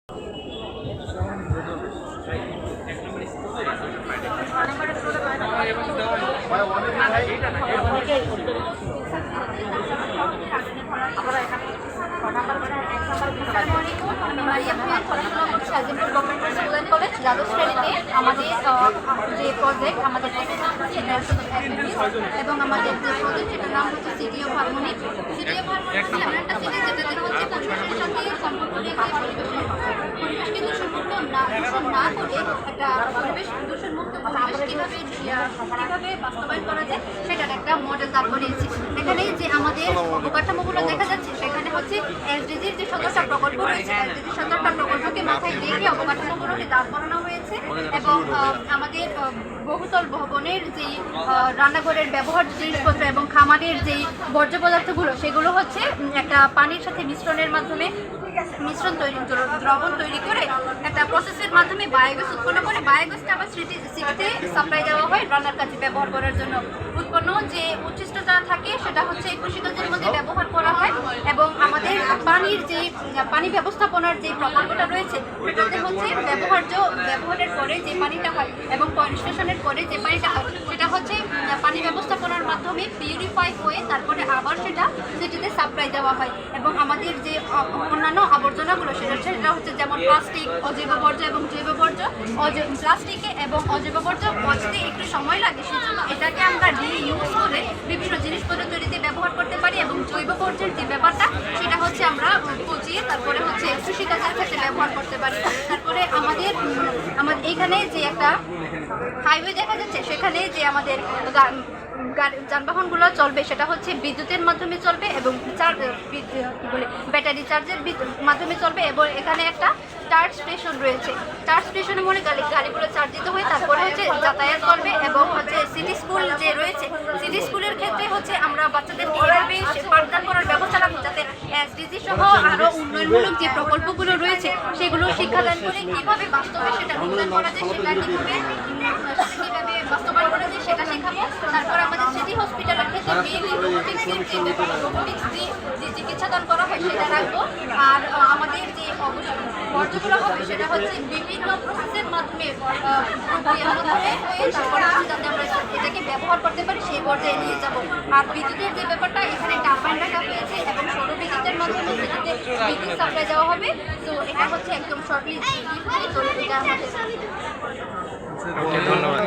দ্বাদশ শ্রেণীতে আমাদের যে প্রজেক্ট আমাদের এবং আমাদের যে প্রজেক্ট সেটার নাম হচ্ছে city of harmony. City of harmony হচ্ছে এমন একটা সিটি যেটাতে হচ্ছে পরিবেশের সাথে সম্পর্ক রেখে পরিবেশ কিন্তু দূষণ না করে একটা পরিবেশ দূষণমুক্ত পরিবেশ কীভাবে বাস্তবায়ন করা যায় সেটার একটা মডেল দাঁড় করিয়েছি। এখানে যে আমাদের অবকাঠামোগুলো দেখা যাচ্ছে সেখানে হচ্ছে এসডিজির যে 17টা প্রকল্প রয়েছে, এসডিজির 17টা প্রকল্পকে মাথায় রেখে অবকাঠামোগুলোকে দাঁড় করানো হয়েছে এবং আমাদের বহুতল ভবনের যেই রান্নাঘরের ব্যবহার জিনিসপত্র এবং খামারের যেই বর্জ্য পদার্থগুলো সেগুলো হচ্ছে একটা পানির সাথে দ্রবণ তৈরি করে একটা প্রসেসের মাধ্যমে বায়োগ্যাস উৎপন্ন করে বায়োগ্যাসটা আবার সিটিতে সাপ্লাই দেওয়া হয় রান্নার কাজে ব্যবহার করার জন্য। উৎপন্ন যে উচ্ছিষ্টতা থাকে সেটা হচ্ছে কৃষিকাজের মধ্যে ব্যবহার করা হয় এবং আমাদের পানি ব্যবস্থাপনার যে প্রকল্পটা রয়েছে সেটাতে হচ্ছে ব্যবহারের পরে যে পানিটা হয় এবং পয়েন্ট স্টেশনের পরে যে পানিটা হয় সেটা হচ্ছে পানি ব্যবস্থাপনার মাধ্যমে পিউরিফাই হয়ে তারপরে আবার সেটা সিটিতে সাপ্লাই দেওয়া হয় এবং আমাদের যে অন্যান্য আবর্জনাগুলো সেটা হচ্ছে যেমন প্লাস্টিক, অজৈব বর্জ্য এবং জৈব বর্জ্য। প্লাস্টিকে এবং অজৈব বর্জ্য পচতে একটু সময় লাগে, সেজন্য এটাকে আমরা রিইউজ করে বিভিন্ন জিনিসপত্র তৈরিতে ব্যবহার করতে পারি এবং জৈব বর্জ্যের যে ব্যাপারটা সেটা হচ্ছে আমরা পচিয়ে তারপরে হচ্ছে কৃষিকাজের ক্ষেত্রে ব্যবহার করতে পারি। তারপরে আমাদের এইখানে যে একটা হাইওয়ে দেখা যাচ্ছে সেখানে যে আমাদের যানবাহনগুলো চলবে সেটা হচ্ছে বিদ্যুতের মাধ্যমে চলবে এবং ব্যাটারি চার্জের মাধ্যমে চলবে এবং এখানে একটা চার্জ স্টেশন রয়েছে। চার্জ স্টেশনে মনে গাড়িগুলো চার্জ দিতে হয় তারপরে হচ্ছে যাতায়াত করবে এবং হচ্ছে সিটি স্কুল যে রয়েছে সিটি স্কুলের ক্ষেত্রে হচ্ছে আমরা বাচ্চাদেরকে এভাবে পাঠদান করার ব্যবস্থা রাখবো যাতে এসডিজি সহ আরও উন্নয়নমূলক যে প্রকল্পগুলো রয়েছে সেগুলো শিক্ষাদান করে কীভাবে বাস্তবে সেটা রূপায়ণ করা যায় সেটা কীভাবে বাস্তবায়ন করা যায় সেটা শেখাবো। তারপর আমাদের সিটি হসপিটালের ক্ষেত্রে যে চিকিৎসাদান করা হয় সেটা রাখবো। আর আমাদের যে বর্জ্যগুলো হবে সেটা হচ্ছে বিভিন্ন প্রসেসের মাধ্যমে তারপরে যাতে আমরা এটাকে ব্যবহার করতে পারি সেই পর্যায়ে নিয়ে যাব। আর বিদ্যুতের যে ব্যাপারটা এখানে টারবাইন রাখা হয়েছে এবং সৌর বিদ্যুতের মাধ্যমে সেটাতে বিদ্যুৎ সাপ্লাই দেওয়া হবে। তো এটা হচ্ছে একদম শর্টলি এটা আমাদের। ধন্যবাদ।